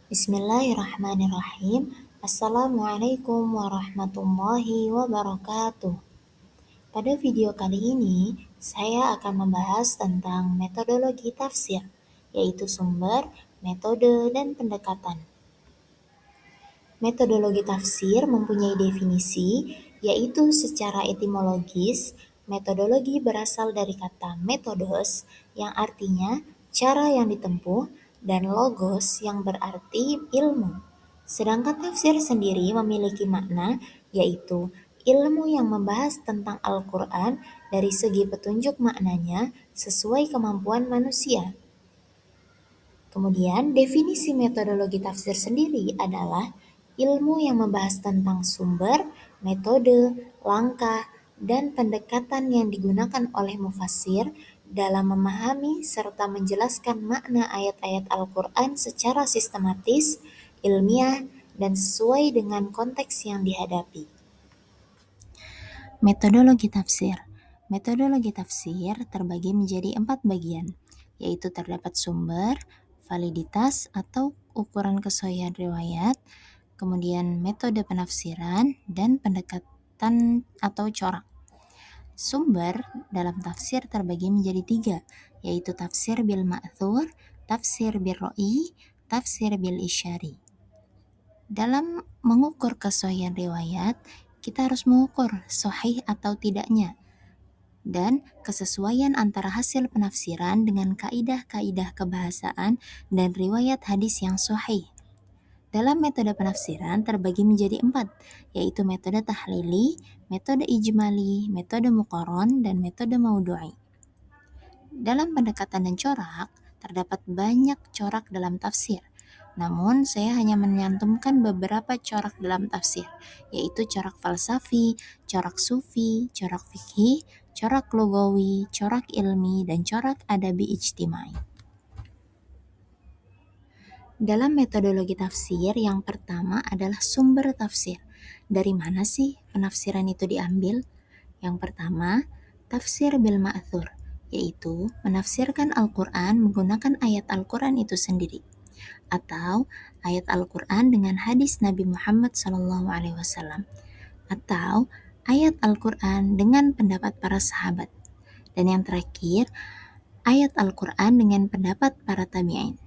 Bismillahirrahmanirrahim. Assalamualaikum warahmatullahi wabarakatuh. Pada video kali ini, saya akan membahas tentang metodologi tafsir, yaitu sumber, metode, dan pendekatan. Metodologi tafsir mempunyai definisi, yaitu secara etimologis, metodologi berasal dari kata metodos yang artinya cara yang ditempuh dan logos yang berarti ilmu. Sedangkan tafsir sendiri memiliki makna, yaitu ilmu yang membahas tentang Al-Quran dari segi petunjuk maknanya sesuai kemampuan manusia. Kemudian, definisi metodologi tafsir sendiri adalah ilmu yang membahas tentang sumber, metode, langkah, dan pendekatan yang digunakan oleh mufassir dalam memahami serta menjelaskan makna ayat-ayat Al-Quran secara sistematis, ilmiah, dan sesuai dengan konteks yang dihadapi. Metodologi tafsir. Metodologi tafsir terbagi menjadi 4 bagian, yaitu terdapat sumber, validitas atau ukuran kesesuaian riwayat, kemudian metode penafsiran, dan pendekatan atau corak. Sumber dalam tafsir terbagi menjadi 3, yaitu tafsir bil ma'thur, tafsir bil ro'i, tafsir bil isyari. Dalam mengukur kesesuaian riwayat, kita harus mengukur sahih atau tidaknya, dan kesesuaian antara hasil penafsiran dengan kaidah-kaidah kebahasaan dan riwayat hadis yang sahih. Dalam metode penafsiran terbagi menjadi 4, yaitu metode tahlili, metode ijmali, metode muqaron, dan metode maudu'i. Dalam pendekatan dan corak, terdapat banyak corak dalam tafsir. Namun, saya hanya menyantumkan beberapa corak dalam tafsir, yaitu corak falsafi, corak sufi, corak fikih, corak lugawi, corak ilmi, dan corak adabi ijtimai. Dalam metodologi tafsir, yang pertama adalah sumber tafsir. Dari mana sih penafsiran itu diambil? Yang pertama, tafsir bil ma'thur, yaitu menafsirkan Al-Quran menggunakan ayat Al-Quran itu sendiri, atau ayat Al-Quran dengan hadis Nabi Muhammad SAW, atau ayat Al-Quran dengan pendapat para sahabat. Dan yang terakhir, ayat Al-Quran dengan pendapat para tabi'in.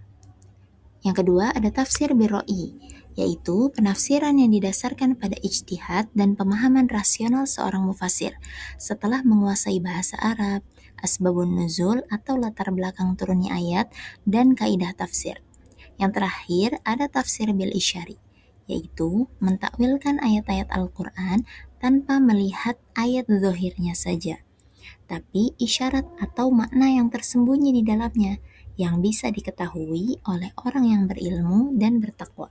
Yang kedua ada tafsir birro'i, yaitu penafsiran yang didasarkan pada ijtihad dan pemahaman rasional seorang mufassir setelah menguasai bahasa Arab, asbabun nuzul atau latar belakang turunnya ayat, dan kaidah tafsir. Yang terakhir ada tafsir bil isyari, yaitu mentakwilkan ayat-ayat Al-Quran tanpa melihat ayat zahirnya saja, tapi isyarat atau makna yang tersembunyi di dalamnya yang bisa diketahui oleh orang yang berilmu dan bertakwa.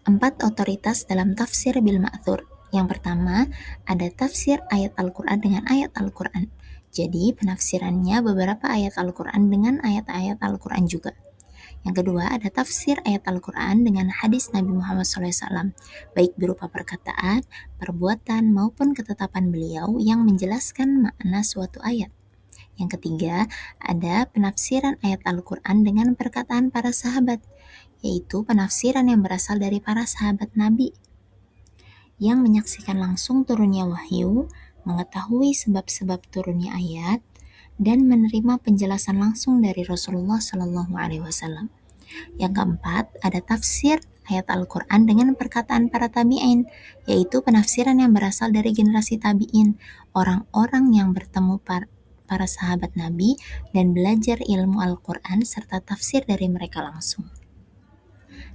4 otoritas dalam tafsir bil ma'thur. Yang pertama, ada tafsir ayat Al-Quran dengan ayat Al-Quran. Jadi, penafsirannya beberapa ayat Al-Quran dengan ayat-ayat Al-Quran juga. Yang kedua, ada tafsir ayat Al-Quran dengan hadis Nabi Muhammad SAW, baik berupa perkataan, perbuatan, maupun ketetapan beliau yang menjelaskan makna suatu ayat. Yang ketiga, ada penafsiran ayat Al-Quran dengan perkataan para sahabat, yaitu penafsiran yang berasal dari para sahabat Nabi, yang menyaksikan langsung turunnya wahyu, mengetahui sebab-sebab turunnya ayat, dan menerima penjelasan langsung dari Rasulullah SAW. Yang keempat, ada tafsir ayat Al-Quran dengan perkataan para tabi'in, yaitu penafsiran yang berasal dari generasi tabi'in, orang-orang yang bertemu para sahabat Nabi dan belajar ilmu Al-Quran serta tafsir dari mereka langsung.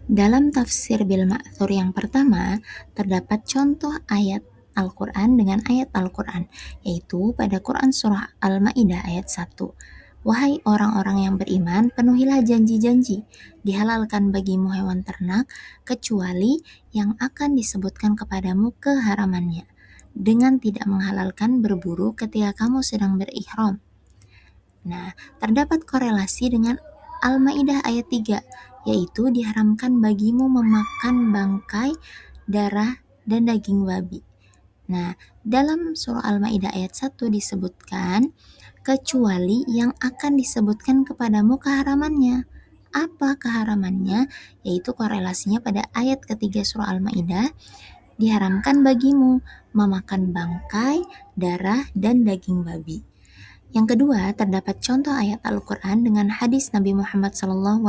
Dalam tafsir bil ma'thur yang pertama, terdapat contoh ayat Al-Quran dengan ayat Al-Quran, yaitu pada Quran Surah Al-Ma'idah ayat 1. Wahai orang-orang yang beriman, penuhilah janji-janji, dihalalkan bagimu hewan ternak, kecuali yang akan disebutkan kepadamu keharamannya, dengan tidak menghalalkan berburu ketika kamu sedang berihram. Nah, terdapat korelasi dengan Al-Ma'idah ayat 3, yaitu diharamkan bagimu memakan bangkai, darah, dan daging babi. Nah, dalam surah Al-Ma'idah ayat 1 disebutkan, kecuali yang akan disebutkan kepadamu keharamannya. Apa keharamannya? Yaitu korelasinya pada ayat ketiga surah Al-Maidah, diharamkan bagimu memakan bangkai, darah, dan daging babi. Yang kedua, terdapat contoh ayat Al-Quran dengan hadis Nabi Muhammad SAW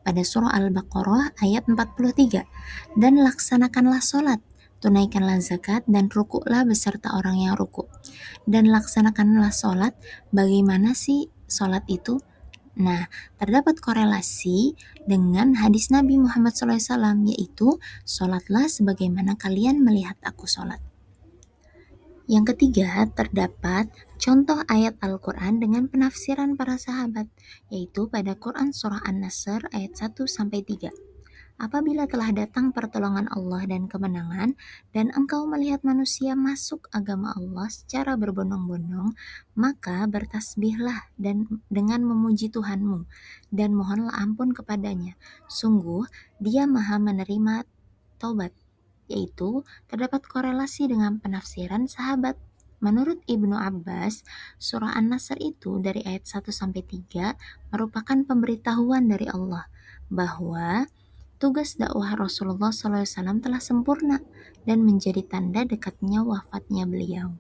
pada surah Al-Baqarah ayat 43. Dan laksanakanlah sholat, tunaikanlah zakat, dan rukuklah beserta orang yang rukuk. Dan laksanakanlah sholat. Bagaimana sih sholat itu? Nah, terdapat korelasi dengan hadis Nabi Muhammad SAW, yaitu sholatlah sebagaimana kalian melihat aku sholat. Yang ketiga, terdapat contoh ayat Al-Quran dengan penafsiran para sahabat, yaitu pada Quran Surah An-Nasr ayat 1-3. Apabila telah datang pertolongan Allah dan kemenangan, dan engkau melihat manusia masuk agama Allah secara berbondong-bondong, maka bertasbihlah dan dengan memuji Tuhanmu, dan mohonlah ampun kepadanya. Sungguh, Dia Maha menerima taubat. Yaitu terdapat korelasi dengan penafsiran sahabat. Menurut Ibnu Abbas, surah An-Nasr itu dari ayat 1-3 merupakan pemberitahuan dari Allah bahwa tugas dakwah Rasulullah SAW telah sempurna dan menjadi tanda dekatnya wafatnya beliau.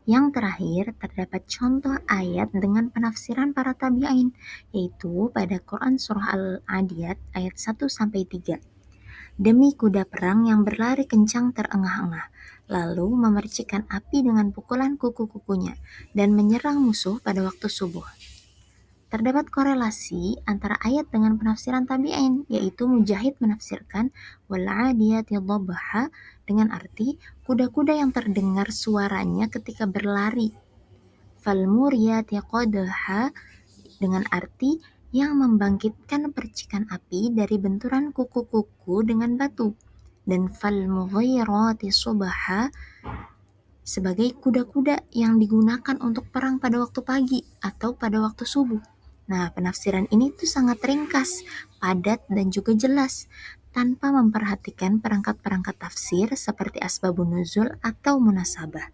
Yang terakhir, terdapat contoh ayat dengan penafsiran para tabi'in, yaitu pada Quran Surah Al-Adiyat ayat 1-3. Demi kuda perang yang berlari kencang terengah-engah, lalu memercikkan api dengan pukulan kuku-kukunya, dan menyerang musuh pada waktu subuh. Terdapat korelasi antara ayat dengan penafsiran tabi'in, yaitu Mujahid menafsirkan wal-'adiyati dhabha dengan arti kuda-kuda yang terdengar suaranya ketika berlari. Fal-muriyati qadha dengan arti yang membangkitkan percikan api dari benturan kuku-kuku dengan batu. Dan fal-mughirati subha sebagai kuda-kuda yang digunakan untuk perang pada waktu pagi atau pada waktu subuh. Nah, penafsiran ini tuh sangat ringkas, padat, dan juga jelas, tanpa memperhatikan perangkat-perangkat tafsir seperti asbabun nuzul atau munasabah.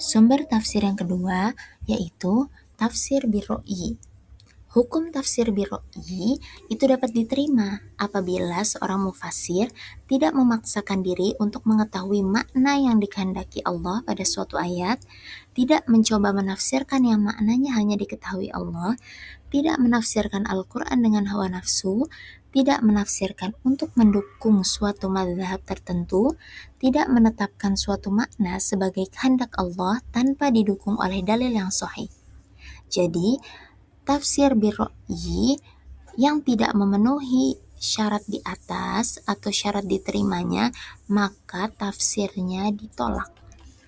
Sumber tafsir yang kedua yaitu tafsir birro'yi. Hukum tafsir birro'yi itu dapat diterima apabila seorang mufassir tidak memaksakan diri untuk mengetahui makna yang dikehendaki Allah pada suatu ayat, tidak mencoba menafsirkan yang maknanya hanya diketahui Allah, tidak menafsirkan Al-Quran dengan hawa nafsu, tidak menafsirkan untuk mendukung suatu mazhab tertentu, tidak menetapkan suatu makna sebagai kehendak Allah tanpa didukung oleh dalil yang sahih. Jadi, tafsir birro'yi yang tidak memenuhi syarat di atas atau syarat diterimanya, maka tafsirnya ditolak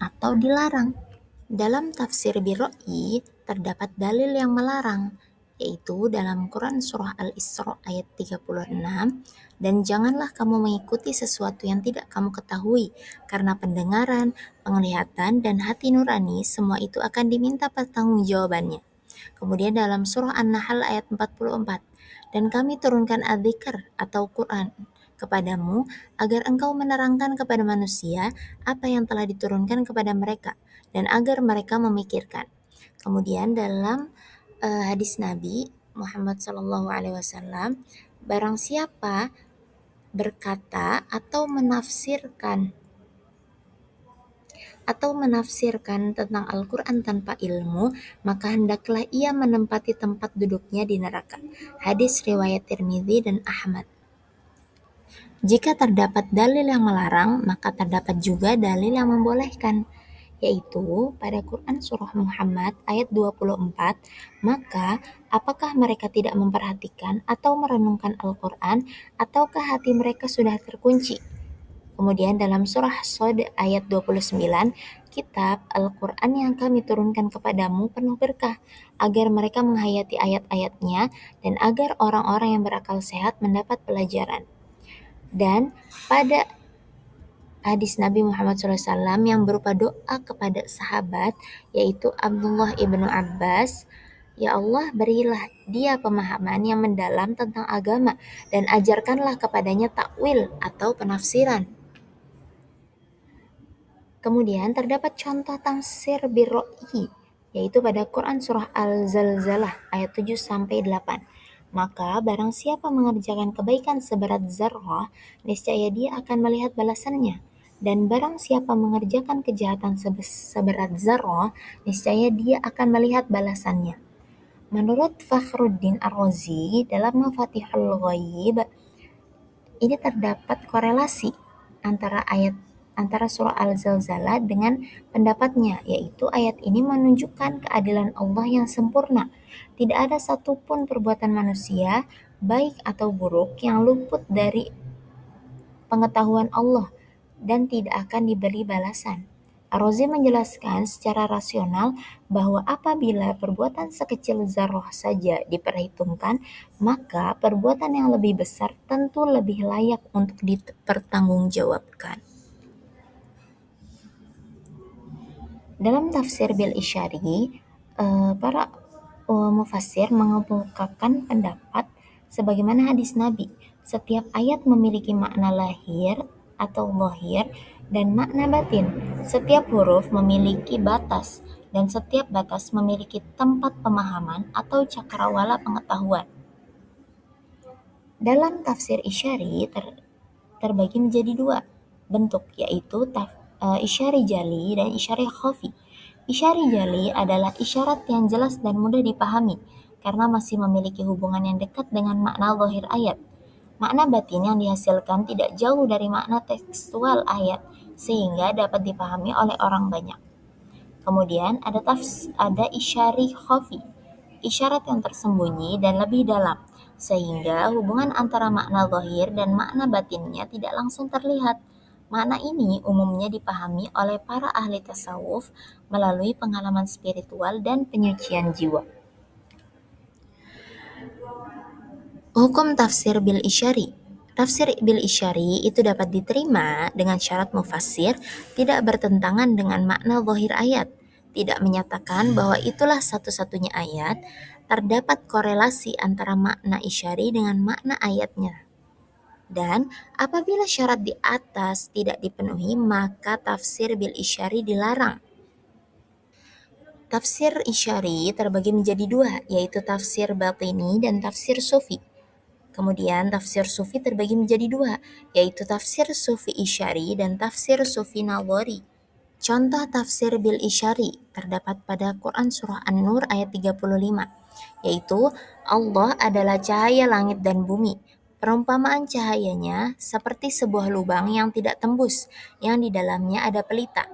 atau dilarang. Dalam tafsir birro'yi terdapat dalil yang melarang, yaitu dalam Quran Surah Al-Isra ayat 36, dan janganlah kamu mengikuti sesuatu yang tidak kamu ketahui, karena pendengaran, penglihatan, dan hati nurani semua itu akan diminta pertanggungjawabannya. Kemudian dalam surah An-Nahl ayat 44, dan kami turunkan adzikr atau Quran kepadamu agar engkau menerangkan kepada manusia apa yang telah diturunkan kepada mereka dan agar mereka memikirkan. Kemudian dalam hadis Nabi Muhammad SAW, barang siapa berkata atau menafsirkan tentang Al-Quran tanpa ilmu, maka hendaklah ia menempati tempat duduknya di neraka. Hadis riwayat Tirmidzi dan Ahmad. Jika terdapat dalil yang melarang, maka terdapat juga dalil yang membolehkan, yaitu pada Quran Surah Muhammad ayat 24, maka apakah mereka tidak memperhatikan atau merenungkan Al-Quran, ataukah hati mereka sudah terkunci? Kemudian dalam surah Shad ayat 29, kitab Al-Quran yang kami turunkan kepadamu penuh berkah, agar mereka menghayati ayat-ayatnya dan agar orang-orang yang berakal sehat mendapat pelajaran. Dan pada hadis Nabi Muhammad SAW yang berupa doa kepada sahabat, yaitu Abdullah ibnu Abbas, ya Allah, berilah dia pemahaman yang mendalam tentang agama dan ajarkanlah kepadanya takwil atau penafsiran. Kemudian terdapat contoh tafsir birro'yi yaitu pada Quran surah Al-Zalzalah ayat 7-8. Maka barang siapa mengerjakan kebaikan seberat zarrah, niscaya dia akan melihat balasannya. Dan barang siapa mengerjakan kejahatan seberat zarrah, niscaya dia akan melihat balasannya. Menurut Fakhruddin Ar-Razi dalam Mafatihul Ghaib, ini terdapat korelasi antara surah Al-Zalzalah dengan pendapatnya, yaitu ayat ini menunjukkan keadilan Allah yang sempurna. Tidak ada satupun perbuatan manusia, baik atau buruk, yang luput dari pengetahuan Allah dan tidak akan diberi balasan. Ar-Razi menjelaskan secara rasional bahwa apabila perbuatan sekecil zarrah saja diperhitungkan, maka perbuatan yang lebih besar tentu lebih layak untuk dipertanggungjawabkan. Dalam tafsir bil isyari, para mufassir mengemukakan pendapat sebagaimana hadis Nabi. Setiap ayat memiliki makna lahir atau zahir dan makna batin. Setiap huruf memiliki batas dan setiap batas memiliki tempat pemahaman atau cakrawala pengetahuan. Dalam tafsir isyari terbagi menjadi dua bentuk, yaitu isyari jali dan isyari khafi. Isyari jali adalah isyarat yang jelas dan mudah dipahami karena masih memiliki hubungan yang dekat dengan makna zahir ayat. Makna batin yang dihasilkan tidak jauh dari makna tekstual ayat sehingga dapat dipahami oleh orang banyak. Kemudian ada isyari khafi, isyarat yang tersembunyi dan lebih dalam, sehingga hubungan antara makna zahir dan makna batinnya tidak langsung terlihat. Makna ini umumnya dipahami oleh para ahli tasawuf melalui pengalaman spiritual dan penyucian jiwa. Hukum tafsir bil isyari. Tafsir bil isyari itu dapat diterima dengan syarat mufassir tidak bertentangan dengan makna zahir ayat, tidak menyatakan bahwa itulah satu-satunya ayat, terdapat korelasi antara makna isyari dengan makna ayatnya. Dan apabila syarat di atas tidak dipenuhi, maka tafsir bil isyari dilarang. Tafsir isyari terbagi menjadi dua, yaitu tafsir batini dan tafsir sufi. Kemudian tafsir sufi terbagi menjadi dua, yaitu tafsir sufi isyari dan tafsir sufi nawari. Contoh tafsir bil isyari terdapat pada Quran surah An-Nur ayat 35, yaitu Allah adalah cahaya langit dan bumi. Perumpamaan cahayanya seperti sebuah lubang yang tidak tembus, yang di dalamnya ada pelita.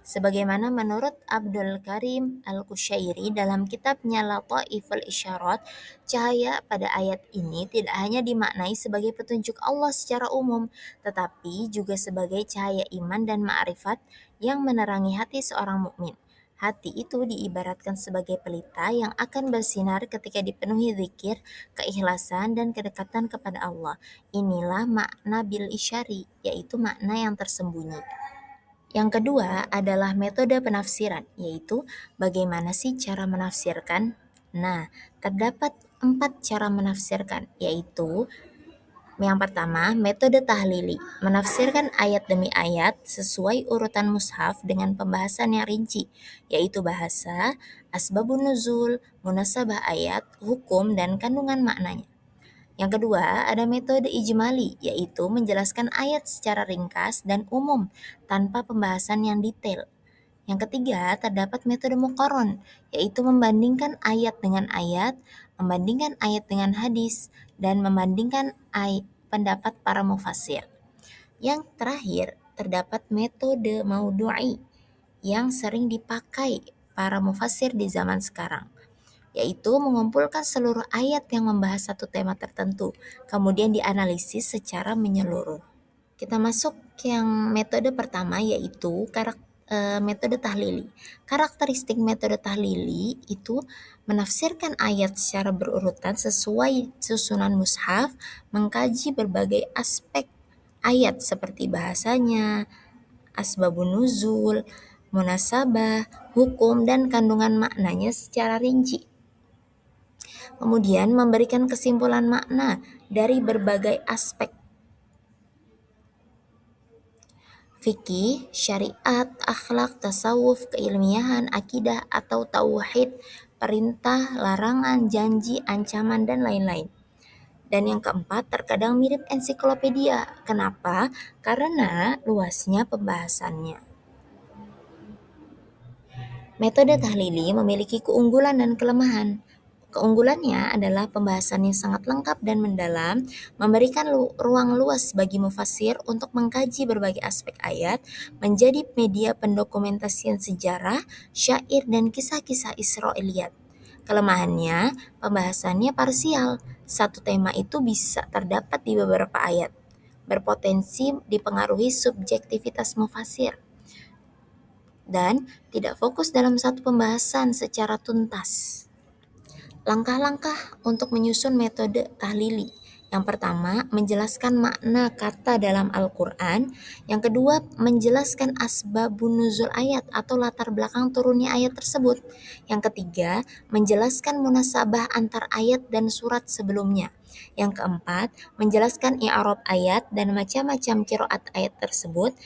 Sebagaimana menurut Abdul Karim Al-Kusyairi dalam kitabnya Lataiful Isyarat, cahaya pada ayat ini tidak hanya dimaknai sebagai petunjuk Allah secara umum, tetapi juga sebagai cahaya iman dan ma'rifat yang menerangi hati seorang mukmin. Hati itu diibaratkan sebagai pelita yang akan bersinar ketika dipenuhi zikir, keikhlasan, dan kedekatan kepada Allah. Inilah makna bil isyari, yaitu makna yang tersembunyi. Yang kedua adalah metode penafsiran, yaitu bagaimana sih cara menafsirkan? Nah, terdapat 4 cara menafsirkan, yaitu yang pertama, metode tahlili, menafsirkan ayat demi ayat sesuai urutan mushaf dengan pembahasan yang rinci, yaitu bahasa, asbabun nuzul, munasabah ayat, hukum, dan kandungan maknanya. Yang kedua, ada metode ijmali, yaitu menjelaskan ayat secara ringkas dan umum tanpa pembahasan yang detail. Yang ketiga, terdapat metode muqarron, yaitu membandingkan ayat dengan ayat, membandingkan ayat dengan hadis, dan membandingkan pendapat para mufassir. Yang terakhir, terdapat metode maudu'i yang sering dipakai para mufassir di zaman sekarang, yaitu mengumpulkan seluruh ayat yang membahas satu tema tertentu, kemudian dianalisis secara menyeluruh. Kita masuk yang metode pertama, yaitu metode tahlili. Karakteristik metode tahlili itu menafsirkan ayat secara berurutan sesuai susunan mushaf, mengkaji berbagai aspek ayat seperti bahasanya, asbabun nuzul, munasabah, hukum, dan kandungan maknanya secara rinci. Kemudian memberikan kesimpulan makna dari berbagai aspek. Fikih, syariat, akhlak, tasawuf, keilmiahan, akidah atau tauhid, perintah, larangan, janji, ancaman, dan lain-lain. Dan yang keempat, terkadang mirip ensiklopedia. Kenapa? Karena luasnya pembahasannya. Metode tahlili memiliki keunggulan dan kelemahan. Keunggulannya adalah pembahasannya sangat lengkap dan mendalam, memberikan ruang luas bagi mufassir untuk mengkaji berbagai aspek ayat, menjadi media pendokumentasian sejarah, syair, dan kisah-kisah Israiliyat. Kelemahannya, pembahasannya parsial. Satu tema itu bisa terdapat di beberapa ayat, berpotensi dipengaruhi subjektivitas mufassir, dan tidak fokus dalam satu pembahasan secara tuntas. Langkah-langkah untuk menyusun metode tahlili. Yang pertama, menjelaskan makna kata dalam Al-Quran. Yang kedua, menjelaskan asbabun nuzul ayat atau latar belakang turunnya ayat tersebut. Yang ketiga, menjelaskan munasabah antar ayat dan surat sebelumnya. Yang keempat, menjelaskan i'rab ayat dan macam-macam qiraat ayat tersebut.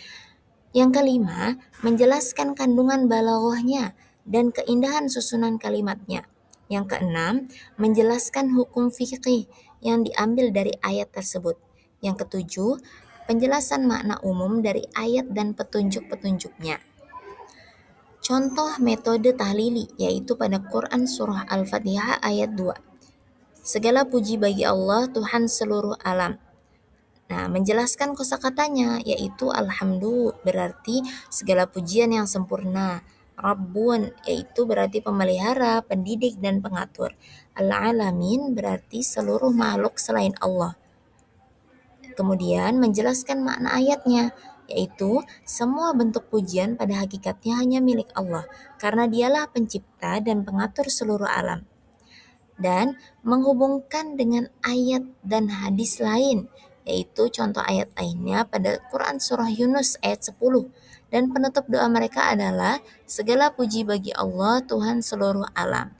Yang kelima, menjelaskan kandungan balaghahnya dan keindahan susunan kalimatnya. Yang keenam, menjelaskan hukum fikih yang diambil dari ayat tersebut. Yang ketujuh, penjelasan makna umum dari ayat dan petunjuk-petunjuknya. Contoh metode tahlili yaitu pada Quran surah Al-Fatihah ayat 2. Segala puji bagi Allah Tuhan seluruh alam. Nah, menjelaskan kosakatanya yaitu alhamdu berarti segala pujian yang sempurna. Rabbun yaitu berarti pemelihara, pendidik, dan pengatur. Al-alamin berarti seluruh makhluk selain Allah. Kemudian menjelaskan makna ayatnya, yaitu semua bentuk pujian pada hakikatnya hanya milik Allah, karena dialah pencipta dan pengatur seluruh alam. Dan menghubungkan dengan ayat dan hadis lain, yaitu contoh ayat lainnya pada Quran surah Yunus ayat 10. Dan penutup doa mereka adalah segala puji bagi Allah Tuhan seluruh alam.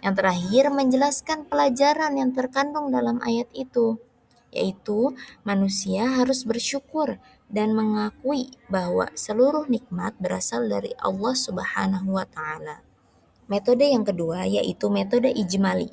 Yang terakhir menjelaskan pelajaran yang terkandung dalam ayat itu, yaitu manusia harus bersyukur dan mengakui bahwa seluruh nikmat berasal dari Allah Subhanahu wa taala. Metode yang kedua yaitu metode ijmali.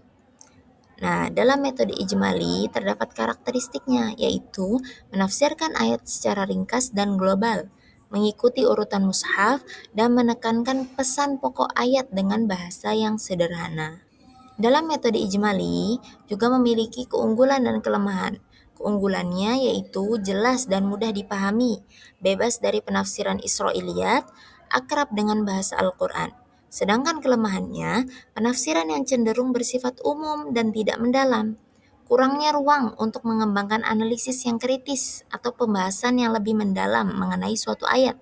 Nah, dalam metode ijmali terdapat karakteristiknya, yaitu menafsirkan ayat secara ringkas dan global, mengikuti urutan mushaf, dan menekankan pesan pokok ayat dengan bahasa yang sederhana. Dalam metode ijmali juga memiliki keunggulan dan kelemahan. Keunggulannya yaitu jelas dan mudah dipahami, bebas dari penafsiran Israiliyat, akrab dengan bahasa Al-Quran. Sedangkan kelemahannya, penafsiran yang cenderung bersifat umum dan tidak mendalam. Kurangnya ruang untuk mengembangkan analisis yang kritis atau pembahasan yang lebih mendalam mengenai suatu ayat.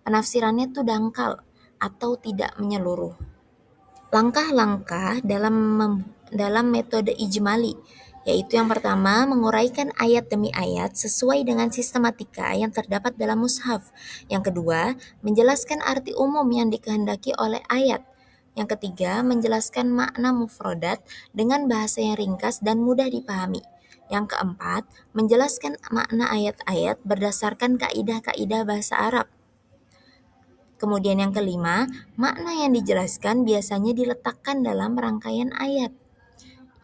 Penafsirannya itu dangkal atau tidak menyeluruh. Langkah-langkah dalam metode ijmali, yaitu yang pertama, menguraikan ayat demi ayat sesuai dengan sistematika yang terdapat dalam mushaf. Yang kedua, menjelaskan arti umum yang dikehendaki oleh ayat. Yang ketiga, menjelaskan makna mufradat dengan bahasa yang ringkas dan mudah dipahami. Yang keempat, menjelaskan makna ayat-ayat berdasarkan kaidah-kaidah bahasa Arab. Kemudian yang kelima, makna yang dijelaskan biasanya diletakkan dalam rangkaian ayat.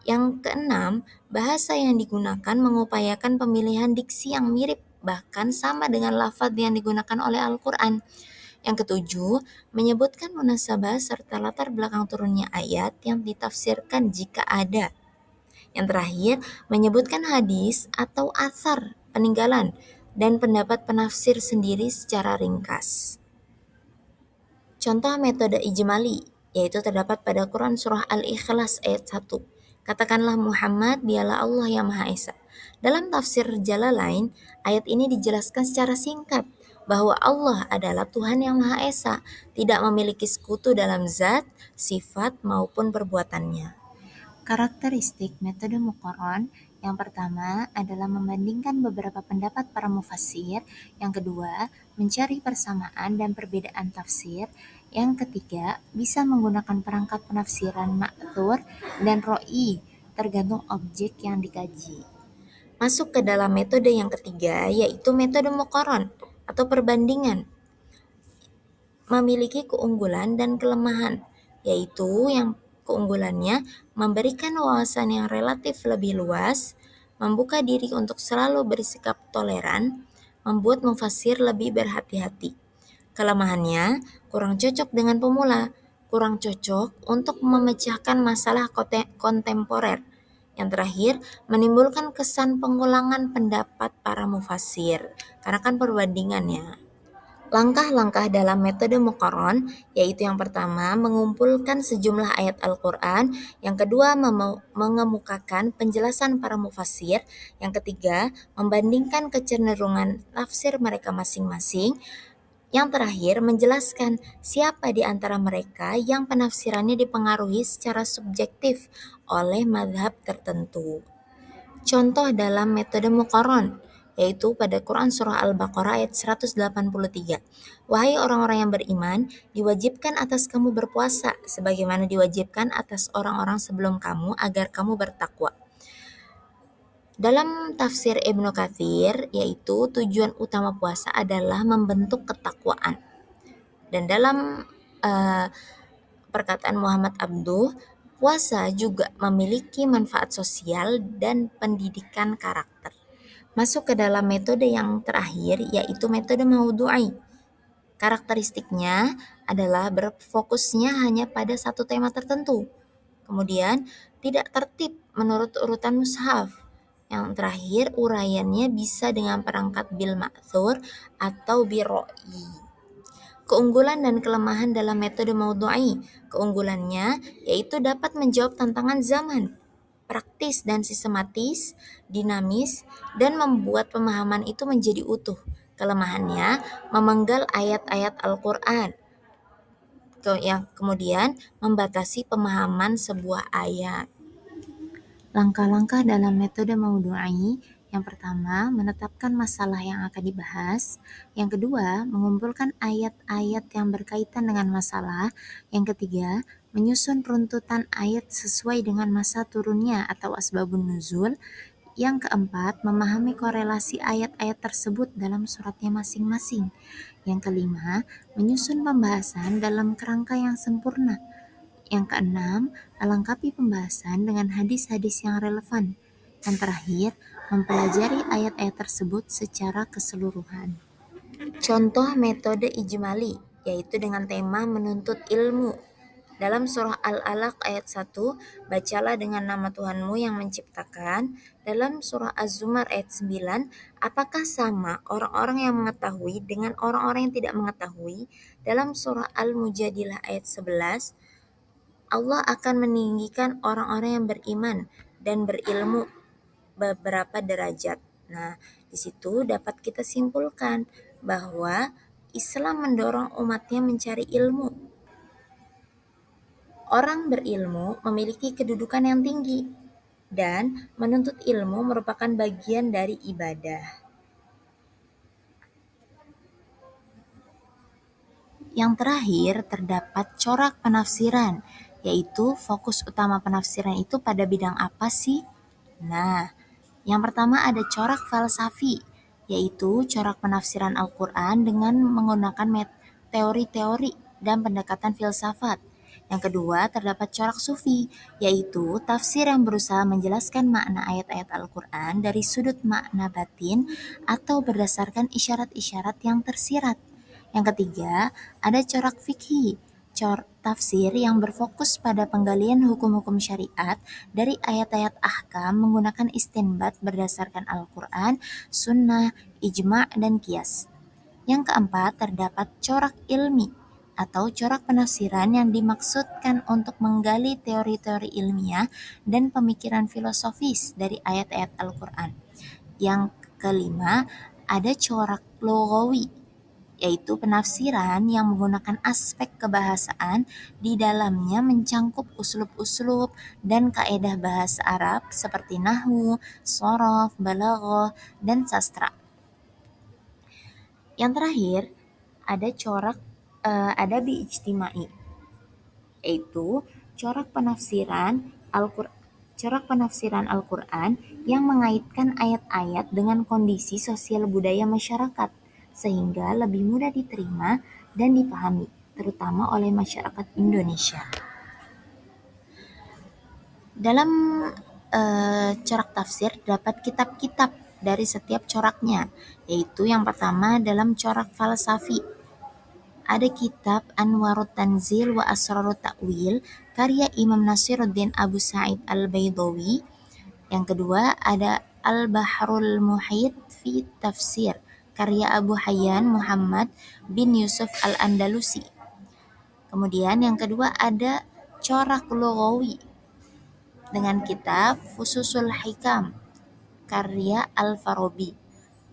Yang keenam, bahasa yang digunakan mengupayakan pemilihan diksi yang mirip, bahkan sama dengan lafaz yang digunakan oleh Al-Quran. Yang ketujuh, menyebutkan munasabah serta latar belakang turunnya ayat yang ditafsirkan jika ada. Yang terakhir, menyebutkan hadis atau athar peninggalan dan pendapat penafsir sendiri secara ringkas. Contoh metode ijmali, yaitu terdapat pada Quran surah Al-Ikhlas ayat 1. Katakanlah Muhammad, dialah Allah yang Maha Esa. Dalam tafsir Jalalain, ayat ini dijelaskan secara singkat bahwa Allah adalah Tuhan yang Maha Esa, tidak memiliki sekutu dalam zat, sifat, maupun perbuatannya. Karakteristik metode muqarron yang pertama adalah membandingkan beberapa pendapat para mufassir, yang kedua mencari persamaan dan perbedaan tafsir, yang ketiga bisa menggunakan perangkat penafsiran ma'thur dan ro'i tergantung objek yang dikaji. Masuk ke dalam metode yang ketiga yaitu metode muqarron. atau perbandingan memiliki keunggulan dan kelemahan, yaitu yang keunggulannya memberikan wawasan yang relatif lebih luas, membuka diri untuk selalu bersikap toleran, membuat mufasir lebih berhati-hati. Kelemahannya kurang cocok dengan pemula, kurang cocok untuk memecahkan masalah kontemporer. Yang terakhir, menimbulkan kesan pengulangan pendapat para mufasir, karena kan perbandingannya. Langkah-langkah dalam metode muqarron, yaitu yang pertama mengumpulkan sejumlah ayat Al-Quran, yang kedua mengemukakan penjelasan para mufasir, yang ketiga membandingkan kecenderungan tafsir mereka masing-masing, yang terakhir menjelaskan siapa di antara mereka yang penafsirannya dipengaruhi secara subjektif oleh mazhab tertentu. Contoh dalam metode muqarron, yaitu pada Quran Surah Al-Baqarah ayat 183. Wahai orang-orang yang beriman, diwajibkan atas kamu berpuasa, sebagaimana diwajibkan atas orang-orang sebelum kamu agar kamu bertakwa. Dalam tafsir Ibnu Katsir, yaitu tujuan utama puasa adalah membentuk ketakwaan. Dan dalam perkataan Muhammad Abduh, puasa juga memiliki manfaat sosial dan pendidikan karakter. Masuk ke dalam metode yang terakhir, yaitu metode maudu'i. Karakteristiknya adalah berfokusnya hanya pada satu tema tertentu. Kemudian, tidak tertib menurut urutan mushaf. Yang terakhir, uraiannya bisa dengan perangkat bil ma'thur atau birro'i. Keunggulan dan kelemahan dalam metode maudu'i. Keunggulannya yaitu dapat menjawab tantangan zaman, praktis dan sistematis, dinamis, dan membuat pemahaman itu menjadi utuh. Kelemahannya memenggal ayat-ayat Al-Quran, yang kemudian membatasi pemahaman sebuah ayat. Langkah-langkah dalam metode maudu'i: yang pertama, menetapkan masalah yang akan dibahas. Yang kedua, mengumpulkan ayat-ayat yang berkaitan dengan masalah. Yang ketiga, menyusun runtutan ayat sesuai dengan masa turunnya atau asbabun nuzul. Yang keempat, memahami korelasi ayat-ayat tersebut dalam suratnya masing-masing. Yang kelima, menyusun pembahasan dalam kerangka yang sempurna. Yang keenam, melengkapi pembahasan dengan hadis-hadis yang relevan. Yang terakhir, mempelajari ayat-ayat tersebut secara keseluruhan. Contoh metode ijmali, yaitu dengan tema menuntut ilmu. Dalam surah Al-Alaq ayat 1, bacalah dengan nama Tuhanmu yang menciptakan. Dalam surah Az-Zumar ayat 9, apakah sama orang-orang yang mengetahui dengan orang-orang yang tidak mengetahui? Dalam surah Al-Mujadilah ayat 11, Allah akan meninggikan orang-orang yang beriman dan berilmu beberapa derajat. Nah, di situ dapat kita simpulkan bahwa Islam mendorong umatnya mencari ilmu. Orang berilmu memiliki kedudukan yang tinggi, dan menuntut ilmu merupakan bagian dari ibadah. Yang terakhir, terdapat corak penafsiran, yaitu fokus utama penafsiran itu pada bidang apa sih? Nah, yang pertama ada corak falsafi, yaitu corak penafsiran Al-Quran dengan menggunakan teori-teori dan pendekatan filsafat. Yang kedua, terdapat corak sufi, yaitu tafsir yang berusaha menjelaskan makna ayat-ayat Al-Quran dari sudut makna batin atau berdasarkan isyarat-isyarat yang tersirat. Yang ketiga, ada corak fikih, tafsir yang berfokus pada penggalian hukum-hukum syariat dari ayat-ayat ahkam menggunakan istinbat berdasarkan Al-Quran, sunnah, ijma' dan qiyas. Yang keempat, terdapat corak ilmi atau corak penafsiran yang dimaksudkan untuk menggali teori-teori ilmiah dan pemikiran filosofis dari ayat-ayat Al-Quran. Yang kelima, ada corak lughawi, yaitu penafsiran yang menggunakan aspek kebahasaan, di dalamnya mencangkup uslub-uslub dan kaedah bahasa Arab seperti nahwu, shorof, balaghah, dan sastra. Yang terakhir, ada corak adabi ijtimai, yaitu corak penafsiran Al-Quran yang mengaitkan ayat-ayat dengan kondisi sosial budaya masyarakat. sehingga lebih mudah diterima dan dipahami, terutama oleh masyarakat Indonesia. Dalam corak tafsir dapat kitab-kitab dari setiap coraknya, yaitu yang pertama dalam corak falsafi. Ada kitab Anwarut Tanzil wa Asrarut Ta'wil karya Imam Nasiruddin Abu Sa'id Al-Baidawi. Yang kedua ada Al-Bahrul Muhit fi Tafsir karya Abu Hayyan Muhammad bin Yusuf Al-Andalusi. Kemudian yang kedua ada Corak Lughawi dengan kitab Fususul Hikam karya Al-Farabi,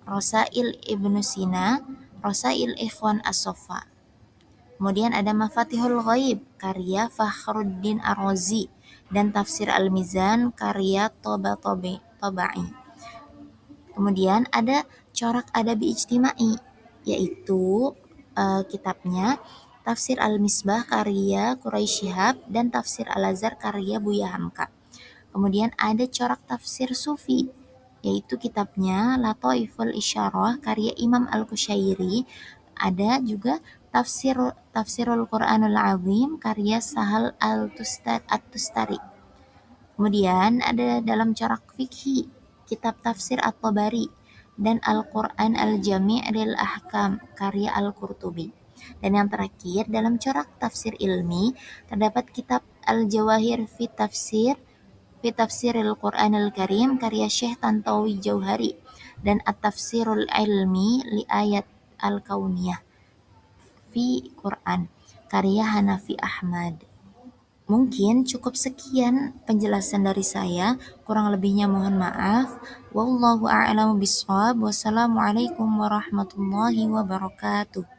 Rosail Ibnu Sina, Rosail Ikhwan As-Sofa. Kemudian ada Mafatihul Ghaib karya Fakhruddin Ar-Razi dan Tafsir Al-Mizan karya Tabai. Kemudian ada Corak Adabi Ijtimai, yaitu kitabnya Tafsir Al-Misbah karya Quraisy Shihab dan Tafsir Al-Azhar karya Buya Hamka. Kemudian ada Corak Tafsir Sufi, yaitu kitabnya Lataiful Isyarah karya Imam Al-Qushairi. Ada juga Tafsirul Quranul Azim karya Sahal At-Tustari. Kemudian ada dalam corak fikhi kitab Tafsir At-Tabari dan Al-Quran Al-Jami' lil Ahkam karya Al-Qurtubi. Dan yang terakhir dalam corak tafsir ilmi terdapat kitab Al-Jawahir fi Tafsiril Quranil Karim karya Syekh Tantawi Jauhari dan At-Tafsirul Ilmi li Ayat Al-Kauniyah fi Quran karya Hanafi Ahmad. Mungkin cukup sekian penjelasan dari saya, kurang lebihnya mohon maaf. Wallahu a'lamu bishawab. Wassalamualaikum warahmatullahi wabarakatuh.